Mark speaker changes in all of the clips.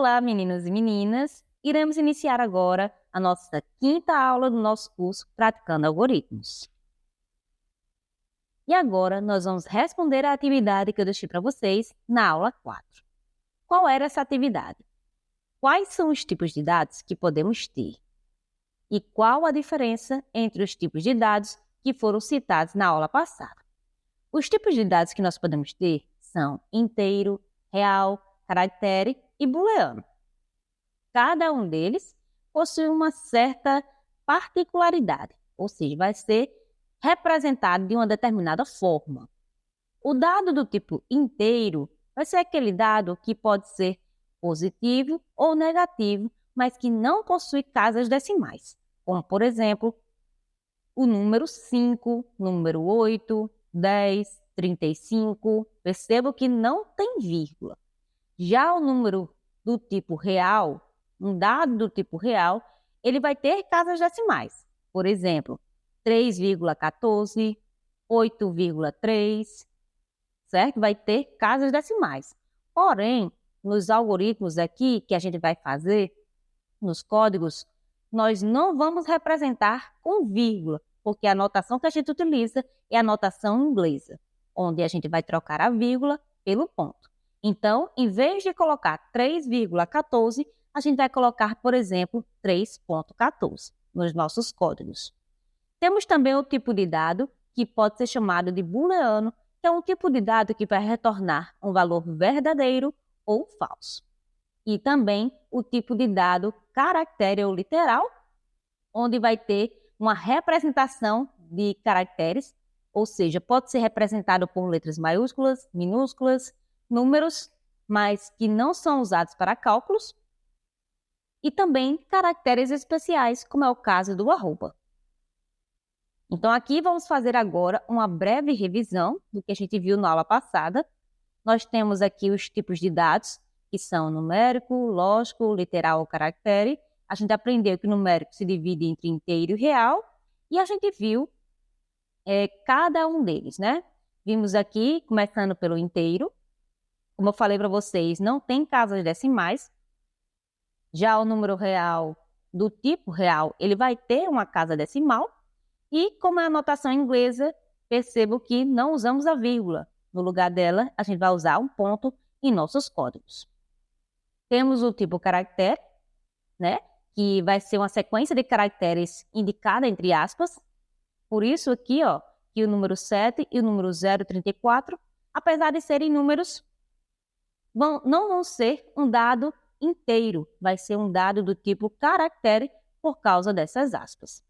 Speaker 1: Olá, meninos e meninas! Iremos iniciar agora a nossa quinta aula do nosso curso Praticando Algoritmos. E agora nós vamos responder à atividade que eu deixei para vocês na aula 4. Qual era essa atividade? Quais são os tipos de dados que podemos ter? E qual a diferença entre os tipos de dados que foram citados na aula passada? Os tipos de dados que nós podemos ter são inteiro, real, caractere e booleano. Cada um deles possui uma certa particularidade, ou seja, vai ser representado de uma determinada forma. O dado do tipo inteiro vai ser aquele dado que pode ser positivo ou negativo, mas que não possui casas decimais, como, por exemplo, o número 5, número 8, 10, 35. Percebo que não tem vírgula. Já o número do tipo real, um dado do tipo real, ele vai ter casas decimais. Por exemplo, 3,14, 8,3, certo? Vai ter casas decimais. Porém, nos algoritmos aqui que a gente vai fazer, nos códigos, nós não vamos representar com vírgula, porque a notação que a gente utiliza é a notação inglesa, onde a gente vai trocar a vírgula pelo ponto. Então, em vez de colocar 3,14, a gente vai colocar, por exemplo, 3,14 nos nossos códigos. Temos também o tipo de dado que pode ser chamado de booleano, que é um tipo de dado que vai retornar um valor verdadeiro ou falso. E também o tipo de dado caractere ou literal, onde vai ter uma representação de caracteres, ou seja, pode ser representado por letras maiúsculas, minúsculas, números, mas que não são usados para cálculos, e também caracteres especiais, como é o caso do arroba. Então, aqui vamos fazer agora uma breve revisão do que a gente viu na aula passada. Nós temos aqui os tipos de dados, que são numérico, lógico, literal ou caractere. A gente aprendeu que o numérico se divide entre inteiro e real, e a gente viu cada um deles, né? Vimos aqui, começando pelo inteiro. Como eu falei para vocês, não tem casas decimais. Já o número real, do tipo real, ele vai ter uma casa decimal. E como é a notação inglesa, percebo que não usamos a vírgula. No lugar dela, a gente vai usar um ponto em nossos códigos. Temos o tipo caractere, né? Que vai ser uma sequência de caracteres indicada entre aspas. Por isso aqui, ó, que o número 7 e o número 034, apesar de serem números, não vão ser um dado inteiro, vai ser um dado do tipo caractere por causa dessas aspas.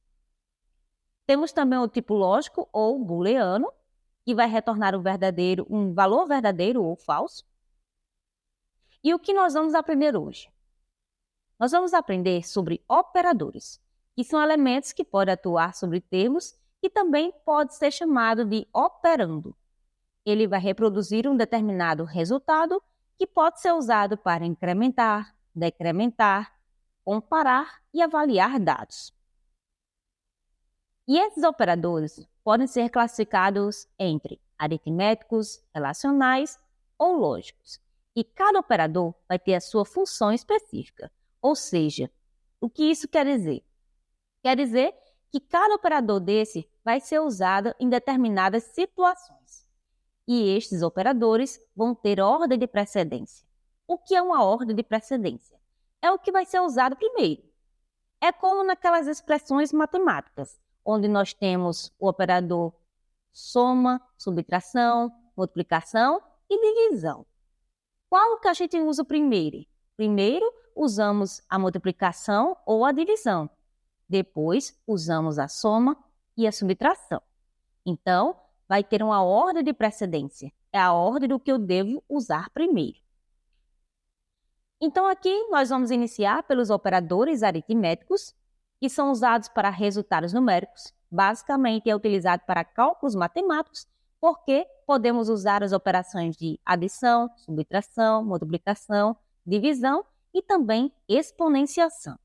Speaker 1: Temos também o tipo lógico ou booleano, que vai retornar um valor verdadeiro ou falso. E o que nós vamos aprender hoje? Nós vamos aprender sobre operadores, que são elementos que podem atuar sobre termos e também pode ser chamado de operando. Ele vai reproduzir um determinado resultado que pode ser usado para incrementar, decrementar, comparar e avaliar dados. E esses operadores podem ser classificados entre aritméticos, relacionais ou lógicos. E cada operador vai ter a sua função específica. Ou seja, o que isso quer dizer? Quer dizer que cada operador desse vai ser usado em determinadas situações. E estes operadores vão ter ordem de precedência. O que é uma ordem de precedência? É o que vai ser usado primeiro. É como naquelas expressões matemáticas, onde nós temos o operador soma, subtração, multiplicação e divisão. Qual que a gente usa primeiro? Primeiro, usamos a multiplicação ou a divisão. Depois, usamos a soma e a subtração. Então, vai ter uma ordem de precedência. É a ordem do que eu devo usar primeiro. Então, aqui nós vamos iniciar pelos operadores aritméticos, que são usados para resultados numéricos. Basicamente, é utilizado para cálculos matemáticos, porque podemos usar as operações de adição, subtração, multiplicação, divisão e também exponenciação.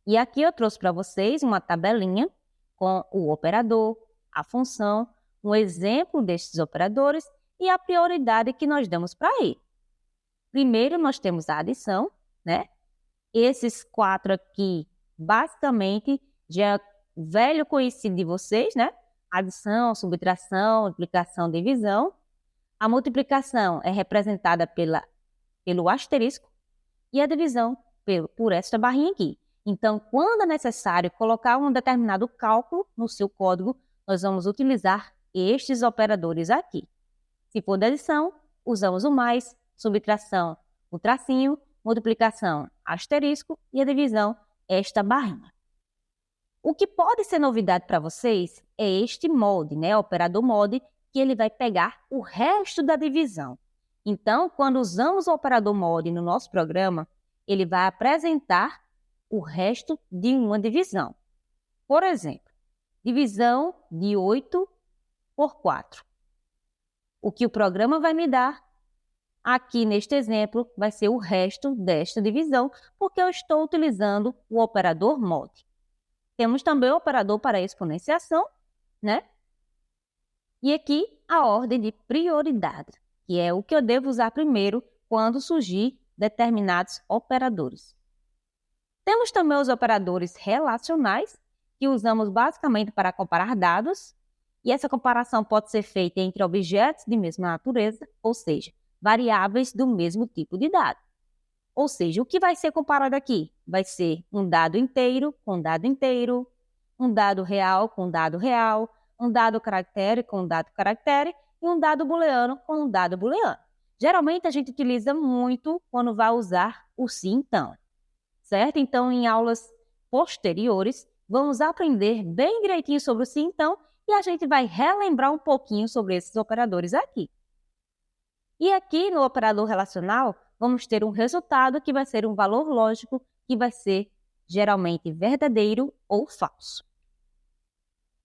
Speaker 1: E aqui eu trouxe para vocês uma tabelinha com o operador, a função, um exemplo destes operadores e a prioridade que nós damos para ele. Primeiro, nós temos a adição, né? Esses 4 aqui, basicamente, já é velho conhecido de vocês, né? Adição, subtração, multiplicação, divisão. A multiplicação é representada pelo asterisco e a divisão por esta barrinha aqui. Então, quando é necessário colocar um determinado cálculo no seu código, nós vamos utilizar estes operadores aqui. Se for de adição, usamos o mais, subtração, o tracinho, multiplicação, asterisco e a divisão, esta barrinha. O que pode ser novidade para vocês é este mod, né? O operador mod, que ele vai pegar o resto da divisão. Então, quando usamos o operador mod no nosso programa, ele vai apresentar o resto de uma divisão. Por exemplo, divisão de 8 por 4. O que o programa vai me dar, aqui neste exemplo, vai ser o resto desta divisão, porque eu estou utilizando o operador mod. Temos também o operador para exponenciação, né? E aqui a ordem de prioridade, que é o que eu devo usar primeiro quando surgir determinados operadores. Temos também os operadores relacionais, que usamos basicamente para comparar dados, e essa comparação pode ser feita entre objetos de mesma natureza, ou seja, variáveis do mesmo tipo de dado. Ou seja, o que vai ser comparado aqui? Vai ser um dado inteiro com dado inteiro, um dado real com dado real, um dado caractere com dado caractere e um dado booleano com um dado booleano. Geralmente a gente utiliza muito quando vai usar o se então, certo? Então, em aulas posteriores, vamos aprender bem direitinho sobre o se então e a gente vai relembrar um pouquinho sobre esses operadores aqui. E aqui no operador relacional, vamos ter um resultado que vai ser um valor lógico que vai ser geralmente verdadeiro ou falso.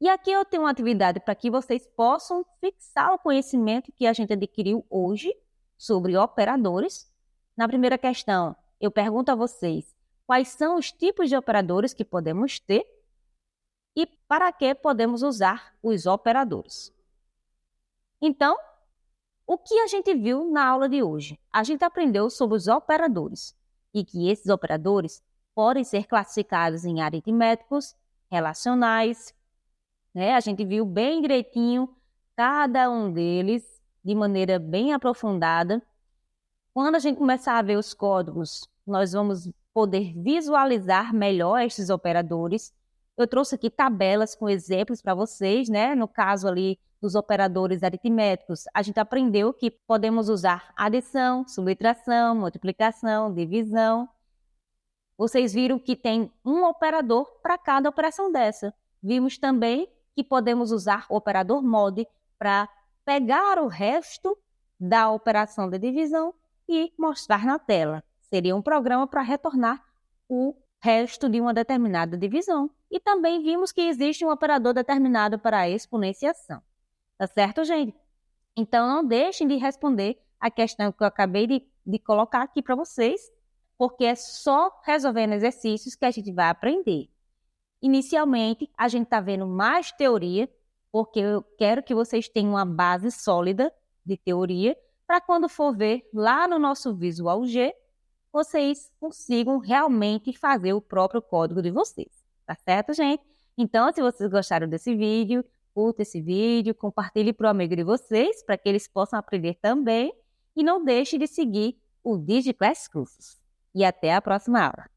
Speaker 1: E aqui eu tenho uma atividade para que vocês possam fixar o conhecimento que a gente adquiriu hoje sobre operadores. Na primeira questão, eu pergunto a vocês quais são os tipos de operadores que podemos ter e para que podemos usar os operadores. Então, o que a gente viu na aula de hoje? A gente aprendeu sobre os operadores e que esses operadores podem ser classificados em aritméticos, relacionais, né? A gente viu bem direitinho cada um deles de maneira bem aprofundada. Quando a gente começar a ver os códigos, nós vamos poder visualizar melhor estes operadores. Eu trouxe aqui tabelas com exemplos para vocês, né? No caso ali dos operadores aritméticos, a gente aprendeu que podemos usar adição, subtração, multiplicação, divisão. Vocês viram que tem um operador para cada operação dessa. Vimos também que podemos usar o operador mod para pegar o resto da operação de divisão e mostrar na tela. Seria um programa para retornar o resto de uma determinada divisão. E também vimos que existe um operador determinado para a exponenciação. Tá certo, gente? Então, não deixem de responder a questão que eu acabei de colocar aqui para vocês, porque é só resolvendo exercícios que a gente vai aprender. Inicialmente, a gente está vendo mais teoria, porque eu quero que vocês tenham uma base sólida de teoria, para quando for ver lá no nosso Visual G, vocês consigam realmente fazer o próprio código de vocês. Tá certo, gente? Então, se vocês gostaram desse vídeo, curta esse vídeo, compartilhe para o amigo de vocês, para que eles possam aprender também. E não deixe de seguir o DigiClass Cursos. E até a próxima aula.